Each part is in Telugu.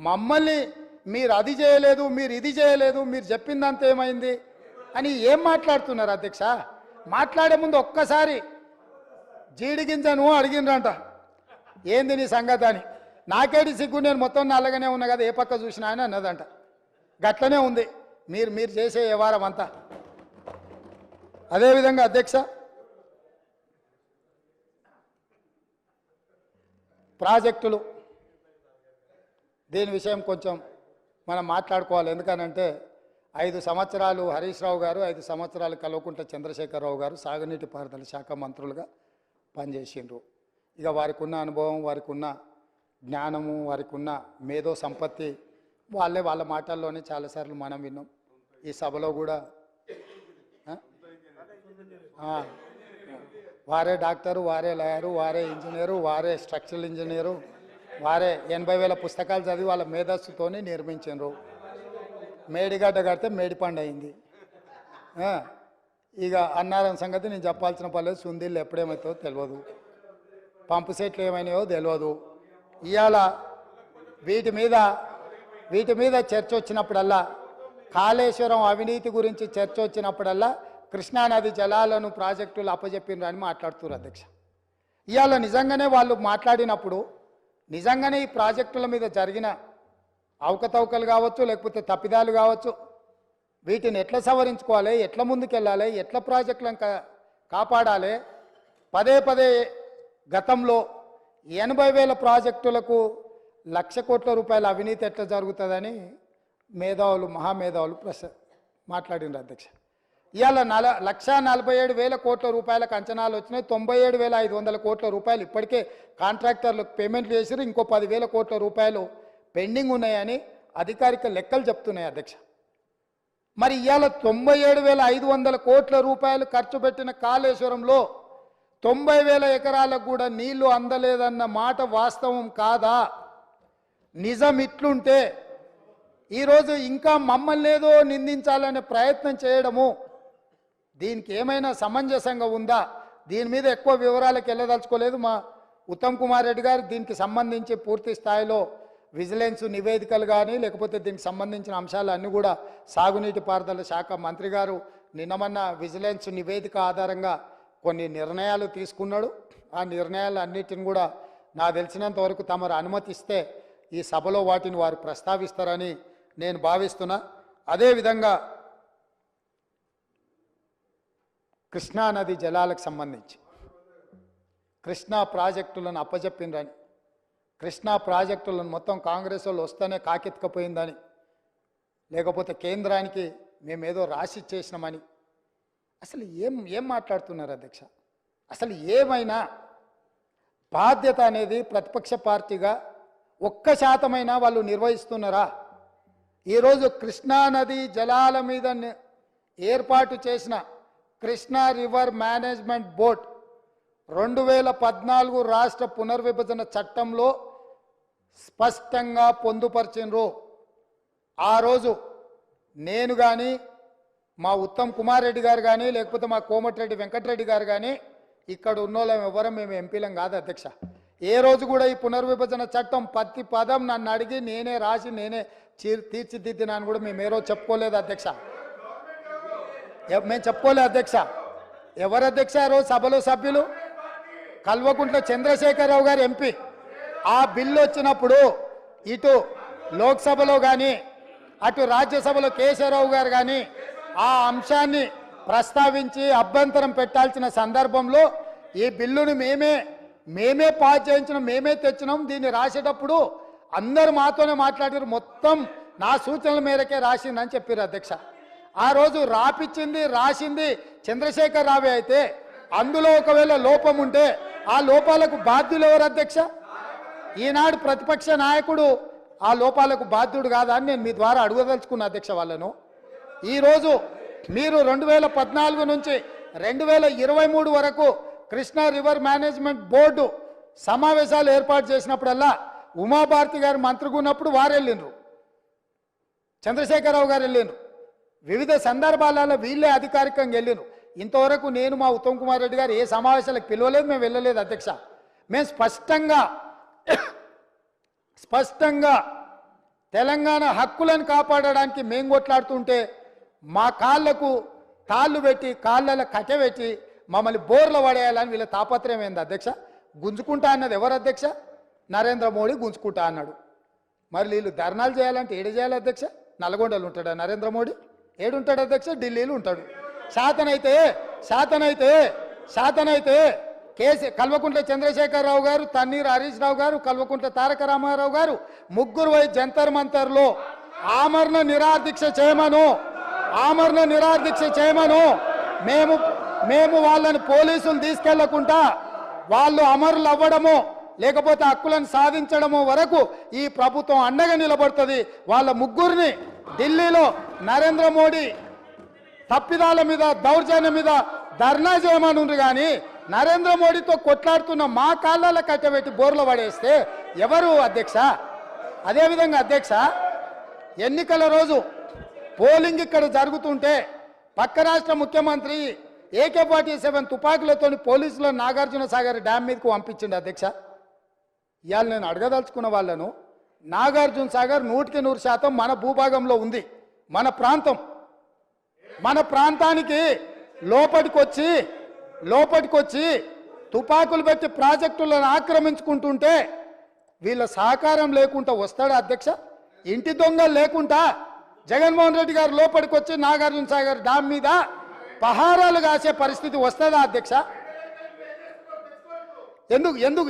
మమ్మల్ని మీరు అది చేయలేదు, మీరు ఇది చేయలేదు, మీరు చెప్పిందంత ఏమైంది అని ఏం మాట్లాడుతున్నారు అధ్యక్ష? మాట్లాడే ముందు ఒక్కసారి జీడిగింజను అడిగినరంట, ఏంది నీ సంగతి అని. నాకేడి సిగ్గు, నేను మొత్తం నల్లగానే ఉన్నా కదా, ఏ పక్క చూసినా అని అన్నదంట. గట్లనే ఉంది మీరు చేసే వ్యవహారం అంతా. అదేవిధంగా అధ్యక్ష, ప్రాజెక్టులు దీని విషయం కొంచెం మనం మాట్లాడుకోవాలి. ఎందుకనంటే 5 సంవత్సరాలు హరీష్ రావు గారు, 5 సంవత్సరాలు కల్వకుంట్ల చంద్రశేఖరరావు గారు సాగునీటి పారుదల శాఖ మంత్రులుగా పనిచేసిండ్రు. ఇక వారికి ఉన్న అనుభవం, వారికి ఉన్న జ్ఞానము, వారికి ఉన్న మేధో సంపత్తి వాళ్ళ మాటల్లోనే చాలాసార్లు మనం విన్నాం. ఈ సభలో కూడా వారే డాక్టరు, వారే లాయరు, వారే ఇంజనీరు, వారే స్ట్రక్చరల్ ఇంజనీరు, వారే 80,000 పుస్తకాలు చదివి వాళ్ళ మేధస్సుతోనే నిర్మించారు. మేడిగడ్డ కడితే మేడిపండు అయింది. ఇక అన్నారం సంగతి నేను చెప్పాల్సిన పర్లేదు. సుందీళ్ళు ఎప్పుడేమవుతుందో తెలియదు, పంపు సెట్లు ఏమైనాయో తెలియదు. ఇవాళ వీటి మీద చర్చ వచ్చినప్పుడల్లా, కాళేశ్వరం అవినీతి గురించి చర్చ వచ్చినప్పుడల్లా కృష్ణానది జలాలను ప్రాజెక్టులు అప్పచెప్పినరు అని మాట్లాడుతున్నారు అధ్యక్ష. ఇవాళ నిజంగానే వాళ్ళు మాట్లాడినప్పుడు నిజంగానే ఈ ప్రాజెక్టుల మీద జరిగిన అవకతవకలు కావచ్చు, లేకపోతే తప్పిదాలు కావచ్చు, వీటిని ఎట్లా సవరించుకోవాలి, ఎట్లా ముందుకెళ్ళాలి, ఎట్లా ప్రాజెక్టులను కాపాడాలి. పదే గతంలో 80,000 ప్రాజెక్టులకు 1,00,000 కోట్ల రూపాయల అవినీతి ఎట్లా జరుగుతుందని మేధావులు, మహామేధావులు మాట్లాడినారు అధ్యక్ష. ఇవాళ 1,47,000 కోట్ల రూపాయలకు అంచనాలు వచ్చినాయి. 97,500 కోట్ల రూపాయలు ఇప్పటికే కాంట్రాక్టర్లకు పేమెంట్లు చేసారు. ఇంకో 10,000 కోట్ల రూపాయలు పెండింగ్ ఉన్నాయని అధికారిక లెక్కలు చెప్తున్నాయి అధ్యక్ష. మరి ఇవాళ 97,500 కోట్ల రూపాయలు ఖర్చు పెట్టిన కాళేశ్వరంలో 90,000 ఎకరాలకు కూడా నీళ్లు అందలేదన్న మాట వాస్తవం కాదా? నిజం ఇట్లుంటే ఈరోజు ఇంకా మమ్మల్ని ఏదో నిందించాలనే ప్రయత్నం చేయడము దీనికి ఏమైనా సమంజసంగా ఉందా? దీని మీద ఎక్కువ వివరాలకు వెళ్ళదలుచుకోలేదు. మా ఉత్తమ్ కుమార్ రెడ్డి గారు దీనికి సంబంధించి పూర్తి స్థాయిలో విజిలెన్స్ నివేదికలు కానీ, లేకపోతే దీనికి సంబంధించిన అంశాలు అన్నీ కూడా సాగునీటి పారుదల శాఖ మంత్రి గారు నిన్నమన్న విజిలెన్స్ నివేదిక ఆధారంగా కొన్ని నిర్ణయాలు తీసుకున్నాడు. ఆ నిర్ణయాలు అన్నిటిని కూడా నాకు తెలిసినంత వరకు తమరు అనుమతిస్తే ఈ సభలో వాటిని వారు ప్రస్తావిస్తారని నేను భావిస్తున్నా. అదేవిధంగా కృష్ణానది జలాలకు సంబంధించి కృష్ణా ప్రాజెక్టులను అప్పచెప్పిందని, కృష్ణా ప్రాజెక్టులను మొత్తం కాంగ్రెస్ వాళ్ళు వస్తేనే కాకెత్తుకపోయిందని, లేకపోతే కేంద్రానికి మేమేదో రాసి చేసినామని, అసలు ఏం మాట్లాడుతున్నారు అధ్యక్ష? అసలు ఏమైనా బాధ్యత అనేది ప్రతిపక్ష పార్టీగా 1% వాళ్ళు నిర్వహిస్తున్నారా? ఈరోజు కృష్ణానది జలాల మీద ఏర్పాటు చేసిన కృష్ణా రివర్ మేనేజ్మెంట్ బోర్డ్ 2014 రాష్ట్ర పునర్విభజన చట్టంలో స్పష్టంగా పొందుపరిచినరు. ఆ రోజు నేను కానీ, మా ఉత్తమ్ కుమార్ రెడ్డి గారు కానీ, లేకపోతే మా కోమటిరెడ్డి వెంకటరెడ్డి గారు కానీ, ఇక్కడ ఉన్నోళ్ళం ఎవరం మేము ఎంపీలం కాదు అధ్యక్ష. ఏ రోజు కూడా ఈ పునర్విభజన చట్టం ప్రతి పదం నన్ను అడిగి నేనే రాసి నేనే తీర్చిదిద్దినాను కూడా మేము ఏ రోజు చెప్పుకోలేదు అధ్యక్ష. మేము చెప్పుకోలేదు అధ్యక్ష. ఎవరు అధ్యక్ష ఆ రోజు సభలో సభ్యులు? కల్వకుంట్ల చంద్రశేఖరరావు గారు ఎంపీ. ఆ బిల్లు వచ్చినప్పుడు ఇటు లోక్సభలో కానీ అటు రాజ్యసభలో కేశవరావు గారు కానీ ఆ అంశాన్ని ప్రస్తావించి అభ్యంతరం పెట్టాల్సిన సందర్భంలో ఈ బిల్లును మేమే పాస్ చేయించినాం, మేమే తెచ్చినాం. దీన్ని రాసేటప్పుడు అందరు మాతోనే మాట్లాడారు, మొత్తం నా సూచనల మేరకే రాసిందని చెప్పారు అధ్యక్ష. ఆ రోజు రాసింది చంద్రశేఖర్ రావే అయితే అందులో ఒకవేళ లోపం ఉంటే ఆ లోపాలకు బాధ్యులు ఎవరు అధ్యక్ష? ఈనాడు ప్రతిపక్ష నాయకుడు ఆ లోపాలకు బాధ్యుడు కాదా అని నేను మీ ద్వారా అడగదలుచుకున్న అధ్యక్ష వాళ్ళను. ఈరోజు మీరు 2014 నుంచి 2023 వరకు కృష్ణా రివర్ మేనేజ్మెంట్ బోర్డు సమావేశాలు ఏర్పాటు చేసినప్పుడల్లా ఉమాభారతి గారు మంత్రిగా ఉన్నప్పుడు వారు వెళ్ళిండ్రు, చంద్రశేఖరరావు గారు వెళ్ళిండ్రు. వివిధ సందర్భాలలో వీళ్ళే అధికారికంగా వెళ్ళిండ్రు. ఇంతవరకు నేను మా ఉత్తమ్ కుమార్ రెడ్డి గారు ఏ సమావేశాలకు పిలవలేదు, మేము వెళ్ళలేదు అధ్యక్ష. మేము స్పష్టంగా తెలంగాణ హక్కులను కాపాడడానికి మేము కొట్లాడుతుంటే మా కాళ్లకు తాళ్ళు పెట్టి కాళ్ళలో కట్టెబెట్టి మమ్మల్ని బోర్లు పడేయాలని వీళ్ళ తాపత్రయం ఏంది అధ్యక్ష? గుంజుకుంటా అన్నది ఎవరు అధ్యక్ష? నరేంద్ర మోడీ గుంజుకుంటా అన్నాడు. మరి వీళ్ళు ధర్నాలు చేయాలంటే ఏడు చేయాలి అధ్యక్ష? నల్గొండలు ఉంటాడా నరేంద్ర మోడీ? ఏడుంటాడు అధ్యక్ష? ఢిల్లీలో ఉంటాడు. శాతనైతే కల్వకుంట్ల చంద్రశేఖరరావు గారు, తన్నీర్ హరీష్ రావు గారు, కల్వకుంట్ల తారక రామారావు గారు ముగ్గురు పోయి జంతర్ మంతర్లో ఆమరణ నిరాదీక్ష చేయమను. మేము వాళ్ళని పోలీసులు తీసుకెళ్లకుండా వాళ్ళు అమరులు అవ్వడము లేకపోతే హక్కులను సాధించడము వరకు ఈ ప్రభుత్వం అండగా నిలబడుతుంది. వాళ్ళ ముగ్గురిని ఢిల్లీలో నరేంద్ర మోడీ తప్పిదాల మీద దౌర్జన్యం మీద ధర్నా చేయమనుండ్రు. కానీ నరేంద్ర మోడీతో కొట్లాడుతున్న మా కాళ్ళలో కట్టబెట్టి బోర్లు పడేస్తే ఎవరు అధ్యక్ష? అదేవిధంగా అధ్యక్ష, ఎన్నికల రోజు పోలింగ్ ఇక్కడ జరుగుతుంటే పక్క రాష్ట్ర ముఖ్యమంత్రి AK-47 తుపాకులతో పోలీసులను నాగార్జున సాగర్ డ్యామ్ మీదకు పంపించిండు అధ్యక్ష. ఇవాళ నేను అడగదలుచుకున్న వాళ్ళను, నాగార్జున సాగర్ 100% మన భూభాగంలో ఉంది. మన ప్రాంతానికి లోపటికొచ్చి తుపాకులు పెట్టి ప్రాజెక్టులను ఆక్రమించుకుంటుంటే వీళ్ళ సహకారం లేకుండా వస్తాడా అధ్యక్ష? ఇంటి దొంగలు లేకుండా జగన్మోహన్ రెడ్డి గారు లోపలికి వచ్చి నాగార్జున సాగర్ డ్యామ్ మీద పహారాలు కాసే పరిస్థితి వస్తుందా అధ్యక్ష?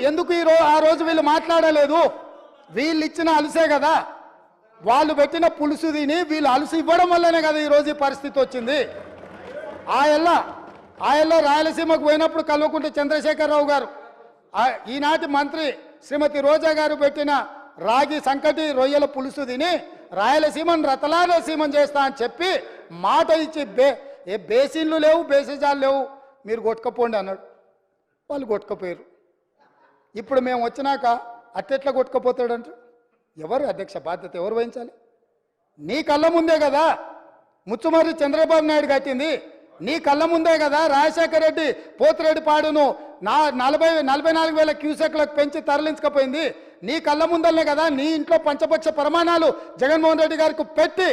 ఎందుకు ఆ రోజు వీళ్ళు మాట్లాడలేదు? వీళ్ళు ఇచ్చిన అలుసే కదా, వాళ్ళు పెట్టిన పులుసు తిని వీళ్ళు అలుసు ఇవ్వడం వల్లనే కదా ఈరోజు ఈ పరిస్థితి వచ్చింది. ఆయల్లో రాయలసీమకు పోయినప్పుడు కల్వకుంట్ల చంద్రశేఖరరావు గారు, ఈనాటి మంత్రి శ్రీమతి రోజా గారు పెట్టిన రాగి సంకటి రొయ్యల పులుసు తిని రాయలసీమను రతలాలసీమం చేస్తా అని చెప్పి మాట ఇచ్చి బేసిన్లు లేవు, బేసిజాలు లేవు, మీరు కొట్టుకపోండి అన్నాడు. వాళ్ళు కొట్టుకపోయారు. ఇప్పుడు మేము వచ్చినాక అట్టెట్లా కొట్టుకపోతాడంట? ఎవరు అధ్యక్ష బాధ్యత ఎవరు వహించాలి? నీ కళ్ళ ముందే కదా ముచ్చుమర్రి చంద్రబాబు నాయుడు కట్టింది. నీ కళ్ళ ముందే కదా రాజశేఖర రెడ్డి పోతిరెడ్డి పాడును 44,000 క్యూసెక్లకు పెంచి తరలించకపోయింది. నీ కళ్ళ ముందలనే కదా నీ ఇంట్లో పంచపక్ష ప్రమాణాలు జగన్మోహన్ రెడ్డి గారికి పెట్టి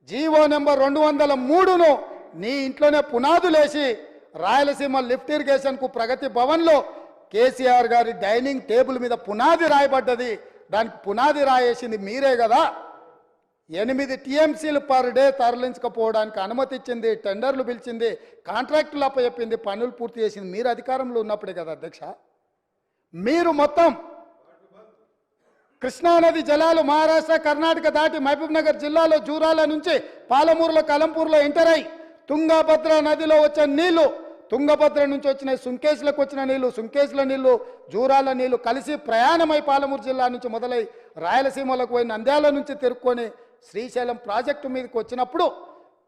జీవో నెంబర్ 203ను నీ ఇంట్లోనే పునాదులేసి రాయలసీమ లిఫ్ట్ ఇరిగేషన్కు ప్రగతి భవన్లో కేసీఆర్ గారి డైనింగ్ టేబుల్ మీద పునాది రాయబడ్డది. దానికి పునాది రాయేసింది మీరే కదా. 8 TMCలు పర్ డే తరలించకపోవడానికి అనుమతి ఇచ్చింది, టెండర్లు పిలిచింది, కాంట్రాక్టులు అప్పచెప్పింది, పనులు పూర్తి చేసింది మీరు అధికారంలో ఉన్నప్పుడే కదా అధ్యక్ష. మీరు మొత్తం కృష్ణానది జలాలు మహారాష్ట్ర కర్ణాటక దాటి మహబూబ్ నగర్ జిల్లాలో జూరాల నుంచి పాలమూరులో కలంపూర్లో ఎంటర్ అయి తుంగభద్ర నదిలో వచ్చే నీళ్లు, తుంగభద్ర నుంచి వచ్చిన సుంకేశ్లకు వచ్చిన నీళ్లు, సుంకేశ్ల నీళ్లు జూరాల నీళ్లు కలిసి ప్రయాణమై పాలమూరు జిల్లా నుంచి మొదలై రాయలసీమలకు పోయి నంద్యాల నుంచి తిరుక్కొని శ్రీశైలం ప్రాజెక్టు మీదకి వచ్చినప్పుడు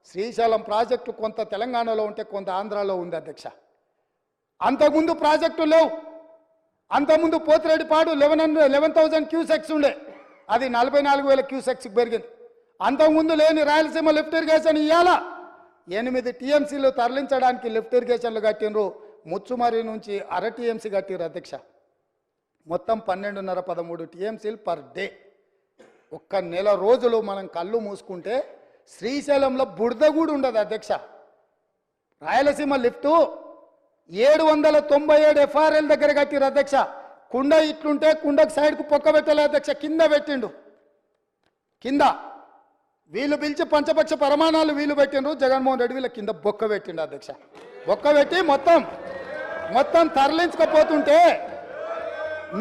శ్రీశైలం ప్రాజెక్టు కొంత తెలంగాణలో ఉంటే కొంత ఆంధ్రాలో ఉంది అధ్యక్ష. అంతకుముందు ప్రాజెక్టు లేవు. అంతకుముందు పోతిరెడ్డిపాడు 11,000 క్యూసెక్స్ ఉండే, అది 44,000 క్యూసెక్స్కి పెరిగింది. అంతకుముందు లేని రాయలసీమ లిఫ్ట్ ఇరిగేషన్ ఇవ్వాలా 8 TMCలు తరలించడానికి లిఫ్ట్ ఇరిగేషన్లు కట్టినరు. ముచ్చుమర్రి నుంచి 1/2 TMC కట్టిరు అధ్యక్ష. మొత్తం 12.5-13 TMCలు పర్ డే. ఒక్క నెల రోజులు మనం కళ్ళు మూసుకుంటే శ్రీశైలంలో బురద కూడా ఉండదు అధ్యక్ష. రాయలసీమ లిఫ్టు 797 FRL దగ్గర కట్టిరు అధ్యక్ష. కుండ ఇట్లుంటే కుండకు సైడ్కు పొక్క పెట్టలే అధ్యక్ష, కింద పెట్టిండు. కింద వీళ్ళు పిలిచి పంచపక్ష ప్రమాణాలు వీళ్ళు పెట్టిండ్రు, జగన్మోహన్ రెడ్డి వీళ్ళ కింద బొక్క పెట్టిండు అధ్యక్ష. బొక్క పెట్టి మొత్తం తరలించకపోతుంటే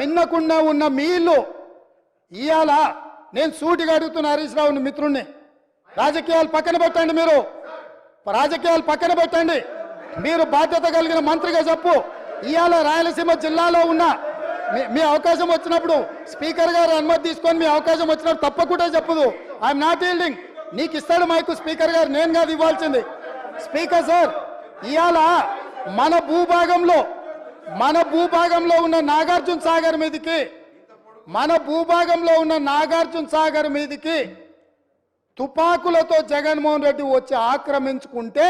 మిన్నకుండా ఉన్న మీళ్ళు ఇవాళ నేను సూటిగా అడుగుతున్న హరీష్ రావుని మిత్రుణ్ణి, రాజకీయాలు పక్కన పెట్టండి, రాజకీయాలు పక్కన పెట్టండి, మీరు బాధ్యత కలిగిన మంత్రిగా చెప్పు. ఇవాళ రాయలసీమ జిల్లాలో ఉన్న మీ అవకాశం వచ్చినప్పుడు స్పీకర్ గారు అనుమతి తీసుకొని మీ అవకాశం వచ్చినప్పుడు తప్పకుండా చెప్పదు. I'm not yielding. నీకు ఇస్తాడు మైకు స్పీకర్ గారు, నేను కాదు ఇవ్వాల్సింది. స్పీకర్ సార్, ఇవాళ మన భూభాగంలో ఉన్న నాగార్జున సాగర్ మీదికి తుపాకులతో జగన్మోహన్ రెడ్డి వచ్చి ఆక్రమించుకుంటే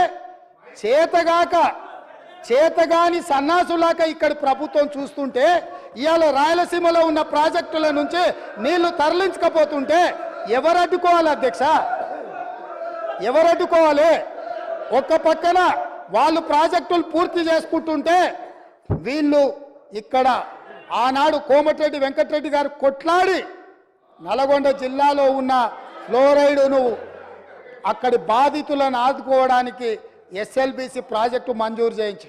చేతగాని సన్నాసులాక ఇక్కడ ప్రభుత్వం చూస్తుంటే ఇవాళ రాయలసీమలో ఉన్న ప్రాజెక్టుల నుంచి నీళ్లు తరలించకపోతుంటే ఎవరు అడ్డుకోవాలి అధ్యక్ష? ఎవరు అడ్డుకోవాలి? ఒక్క పక్కన వాళ్ళు ప్రాజెక్టులు పూర్తి చేసుకుంటుంటే వీళ్ళు ఇక్కడ ఆనాడు కోమటిరెడ్డి వెంకటరెడ్డి గారు కొట్లాడి నల్గొండ జిల్లాలో ఉన్న ఫ్లోరైడును అక్కడి బాధితులను ఆదుకోవడానికి ఎస్ఎల్బిసి ప్రాజెక్టు మంజూరు చేయించి